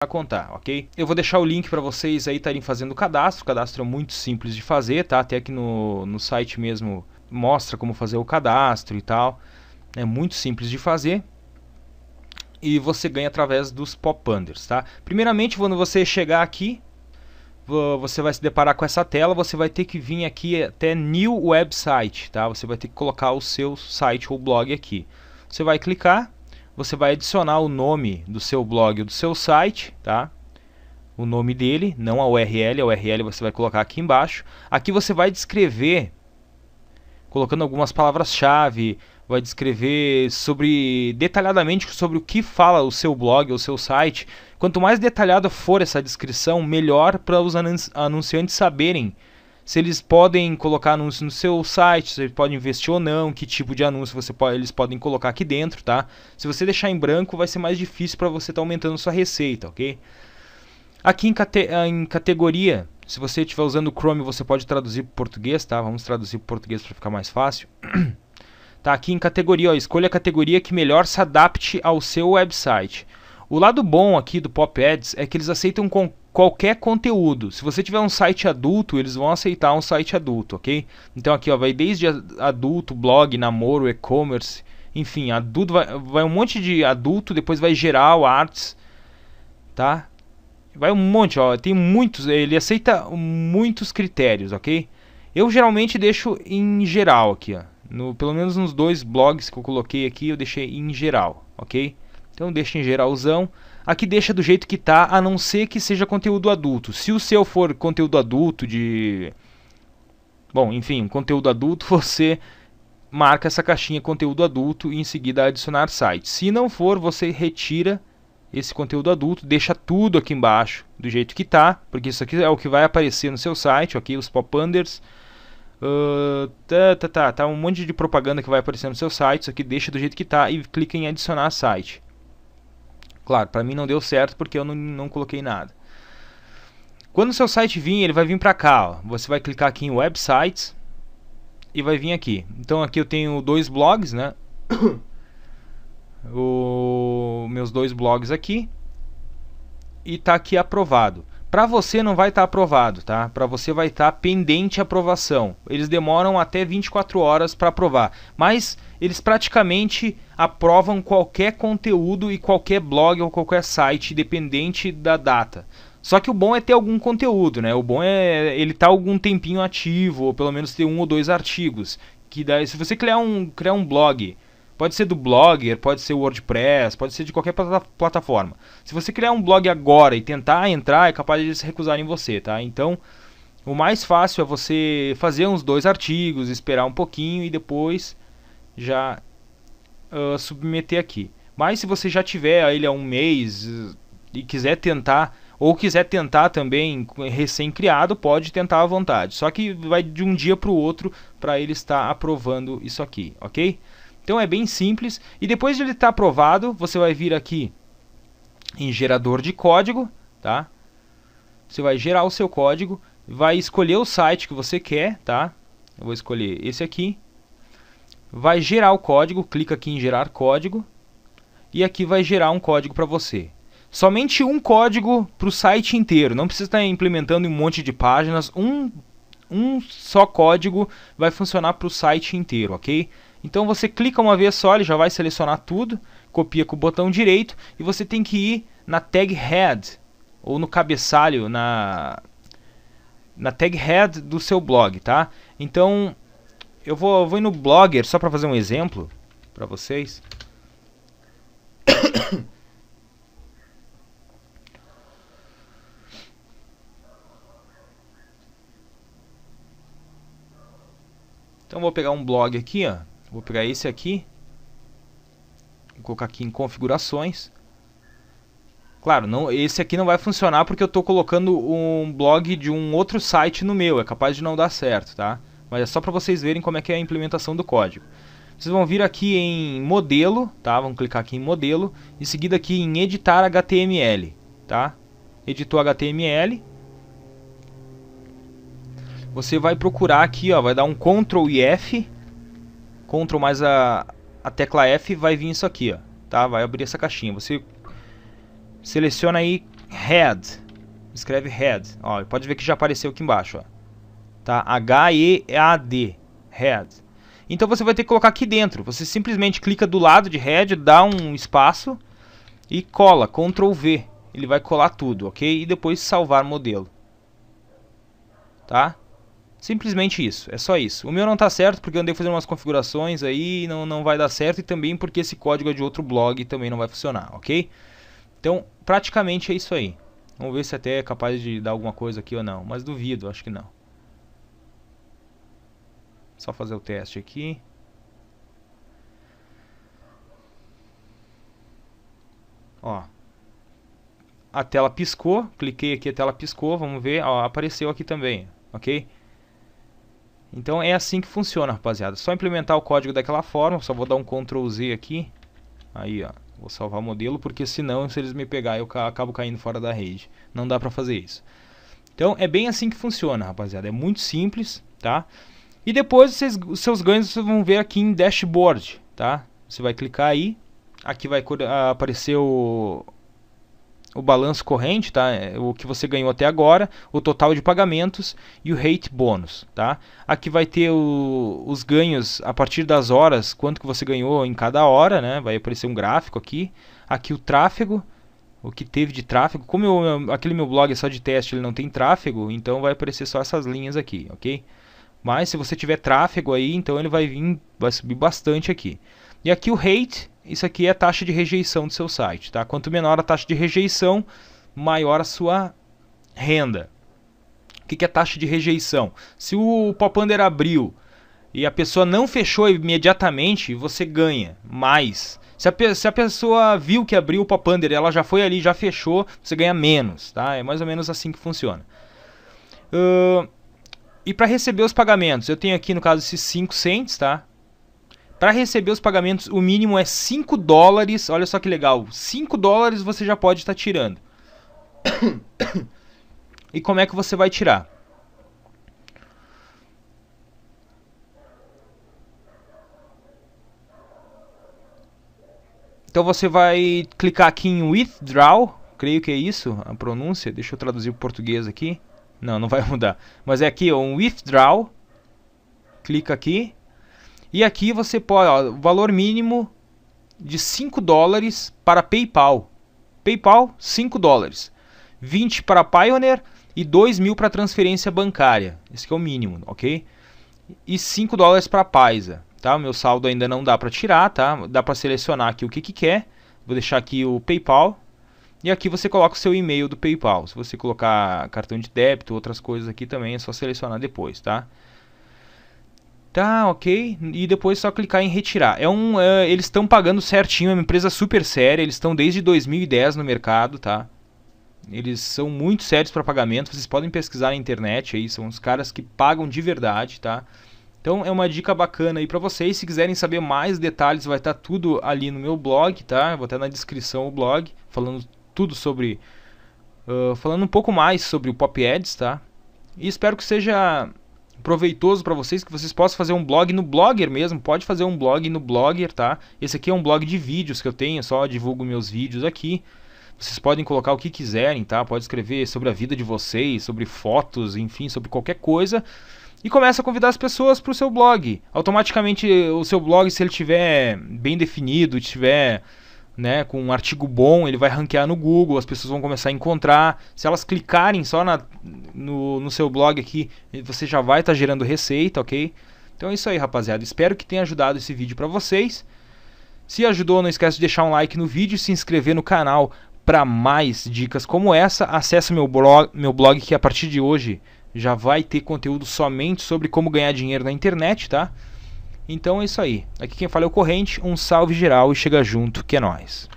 a contar, ok? Eu vou deixar o link para vocês aí estarem fazendo o cadastro é muito simples de fazer, tá? Até aqui no site mesmo mostra como fazer o cadastro e tal. É muito simples de fazer. E você ganha através dos pop-unders, tá? Primeiramente, quando você chegar aqui, você vai se deparar com essa tela, você vai ter que vir aqui até New Website, tá? Você vai ter que colocar o seu site ou blog aqui. Você vai clicar, você vai adicionar o nome do seu blog ou do seu site, tá? O nome dele, não a URL você vai colocar aqui embaixo. Aqui você vai descrever, colocando algumas palavras-chave, vai descrever detalhadamente sobre o que fala o seu blog ou o seu site. Quanto mais detalhada for essa descrição, melhor para os anunciantes saberem se eles podem colocar anúncio no seu site, se eles podem investir ou não, que tipo de anúncio eles podem colocar aqui dentro, tá? Se você deixar em branco, vai ser mais difícil para você estar aumentando sua receita, ok? Aqui em categoria, se você estiver usando o Chrome, você pode traduzir para português, tá? Vamos traduzir para português para ficar mais fácil. Tá aqui em categoria, ó, escolha a categoria que melhor se adapte ao seu website. O lado bom aqui do Pop Ads é que eles aceitam qualquer conteúdo. Se você tiver um site adulto, eles vão aceitar um site adulto, ok? Então aqui ó, vai desde adulto, blog, namoro, e-commerce, enfim, adulto, vai um monte de adulto, depois vai geral, artes, tá? Vai um monte, ó, tem muitos, ele aceita muitos critérios, ok? Eu geralmente deixo em geral aqui, ó. Pelo menos nos 2 blogs que eu coloquei aqui, eu deixei em geral, ok? Então deixa em geralzão. Aqui deixa do jeito que tá, a não ser que seja conteúdo adulto. Se o seu for conteúdo adulto bom, enfim, conteúdo adulto, você marca essa caixinha conteúdo adulto e em seguida adicionar site. Se não for, você retira esse conteúdo adulto, deixa tudo aqui embaixo do jeito que tá, porque isso aqui é o que vai aparecer no seu site, ok? Os pop-unders. Tá um monte de propaganda que vai aparecer no seu site, isso aqui deixa do jeito que tá e clica em adicionar site. Claro, para mim não deu certo porque eu não coloquei nada. Quando o seu site vir, ele vai vir para cá, ó. Você vai clicar aqui em websites e vai vir aqui. Então aqui eu tenho 2 blogs, né? Meus 2 blogs aqui e tá aqui aprovado. Para você não vai estar aprovado, tá? Para você vai estar pendente aprovação. Eles demoram até 24 horas para aprovar, mas eles praticamente aprovam qualquer conteúdo e qualquer blog ou qualquer site, independente da data. Só que o bom é ter algum conteúdo, né? O bom é ele estar algum tempinho ativo, ou pelo menos ter 1 ou 2 artigos. Que daí, se você criar um blog, pode ser do Blogger, pode ser WordPress, pode ser de qualquer plataforma. Se você criar um blog agora e tentar entrar, é capaz de eles se recusarem você, tá? Então, o mais fácil é você fazer uns 2 artigos, esperar um pouquinho e depois já submeter aqui. Mas se você já tiver ele há 1 mês e quiser tentar, ou quiser tentar também recém-criado, pode tentar à vontade. Só que vai de um dia para o outro para ele estar aprovando isso aqui, ok? Então é bem simples. E depois de ele estar aprovado, você vai vir aqui em gerador de código, tá? Você vai gerar o seu código, vai escolher o site que você quer, tá? Eu vou escolher esse aqui. Vai gerar o código, clica aqui em gerar código e aqui vai gerar um código para você. Somente um código para o site inteiro, não precisa estar implementando um monte de páginas, um só código vai funcionar para o site inteiro, ok? Então você clica uma vez só, ele já vai selecionar tudo, copia com o botão direito e você tem que ir na tag head ou no cabeçalho, na tag head do seu blog, tá? Então eu vou ir no Blogger só para fazer um exemplo para vocês. Então vou pegar um blog aqui, ó. Vou pegar esse aqui, vou colocar aqui em configurações. Claro, esse aqui não vai funcionar porque eu estou colocando um blog de um outro site no meu, é capaz de não dar certo, tá? Mas é só para vocês verem como é que é a implementação do código. Vocês vão vir aqui em modelo, tá? Vamos clicar aqui em modelo, em seguida aqui em editar HTML, tá? Editou HTML. Você vai procurar aqui, ó, vai dar um Ctrl e F. Ctrl mais a tecla F, vai vir isso aqui, ó, tá? Vai abrir essa caixinha. Você seleciona aí head. Escreve head. Ó, pode ver que já apareceu aqui embaixo, ó. Tá? H-E-A-D. Head. Então você vai ter que colocar aqui dentro. Você simplesmente clica do lado de head, dá um espaço e cola, Ctrl V. Ele vai colar tudo, ok? E depois salvar modelo. Tá? Simplesmente isso, é só isso. O meu não tá certo porque eu andei fazendo umas configurações aí e não vai dar certo. E também porque esse código é de outro blog e também não vai funcionar, ok? Então, praticamente é isso aí. Vamos ver se até é capaz de dar alguma coisa aqui ou não. Mas duvido, acho que não. Só fazer o teste aqui. Ó. A tela piscou. Cliquei aqui, a tela piscou. Vamos ver. Ó, apareceu aqui também, ok? Então é assim que funciona, rapaziada. Só implementar o código daquela forma. Só vou dar um Ctrl Z aqui. Aí, ó. Vou salvar o modelo, porque senão, se eles me pegarem, eu acabo caindo fora da rede. Não dá pra fazer isso. Então é bem assim que funciona, rapaziada. É muito simples, tá? E depois os seus ganhos vocês vão ver aqui em Dashboard, tá? Você vai clicar aí. Aqui vai aparecer o balanço corrente, tá? O que você ganhou até agora, o total de pagamentos e o rate bônus, tá? Aqui vai ter os ganhos a partir das horas, quanto que você ganhou em cada hora, né? Vai aparecer um gráfico aqui. Aqui o tráfego, o que teve de tráfego. Como aquele meu blog é só de teste, ele não tem tráfego, então vai aparecer só essas linhas aqui, ok? Mas se você tiver tráfego aí, então ele vai subir bastante aqui. E aqui o rate, isso aqui é a taxa de rejeição do seu site, tá? Quanto menor a taxa de rejeição, maior a sua renda. O que é taxa de rejeição? Se o Popunder abriu e a pessoa não fechou imediatamente, você ganha mais. Se a pessoa viu que abriu o Popunder, ela já foi ali, já fechou, você ganha menos, tá? É mais ou menos assim que funciona. E para receber os pagamentos, eu tenho aqui no caso esses 5 cents, tá? Para receber os pagamentos, o mínimo é $5. Olha só que legal, $5 você já pode estar tirando. E como é que você vai tirar? Então você vai clicar aqui em Withdraw, creio que é isso a pronúncia. Deixa eu traduzir para o português aqui. Não vai mudar. Mas é aqui, ó, um Withdraw. Clica aqui. E aqui você pode, ó, valor mínimo de $5 para PayPal. PayPal, $5. 20 para Pioneer e 2.000 para transferência bancária. Esse aqui é o mínimo, ok? E $5 para Paisa. Tá? O meu saldo ainda não dá para tirar, tá? Dá para selecionar aqui o que quer. Vou deixar aqui o PayPal. E aqui você coloca o seu e-mail do PayPal. Se você colocar cartão de débito, outras coisas aqui também, é só selecionar depois, tá? Tá, ok. E depois só clicar em retirar. Eles estão pagando certinho, é uma empresa super séria. Eles estão desde 2010 no mercado, tá? Eles são muito sérios para pagamento. Vocês podem pesquisar na internet aí. São os caras que pagam de verdade, tá? Então é uma dica bacana aí para vocês. Se quiserem saber mais detalhes, vai estar tudo ali no meu blog, tá? Vou estar na descrição o blog, falando tudo sobre... falando um pouco mais sobre o Pop Ads, tá? E espero que seja proveitoso para vocês, que vocês possam fazer um blog no Blogger mesmo. Pode fazer um blog no Blogger, tá? Esse aqui é um blog de vídeos que eu tenho, só divulgo meus vídeos aqui. Vocês podem colocar o que quiserem, tá? Pode escrever sobre a vida de vocês, sobre fotos, enfim, sobre qualquer coisa. E começa a convidar as pessoas para o seu blog. Automaticamente o seu blog, se ele estiver bem definido, estiver, né, com um artigo bom, ele vai ranquear no Google, as pessoas vão começar a encontrar. Se elas clicarem só no seu blog aqui, você já vai estar gerando receita, ok? Então é isso aí, rapaziada. Espero que tenha ajudado esse vídeo para vocês. Se ajudou, não esquece de deixar um like no vídeo e se inscrever no canal para mais dicas como essa. Acesse meu blog que a partir de hoje já vai ter conteúdo somente sobre como ganhar dinheiro na internet, tá? Então é isso aí. Aqui quem fala é o Corrente. Um salve geral e chega junto que é nóis.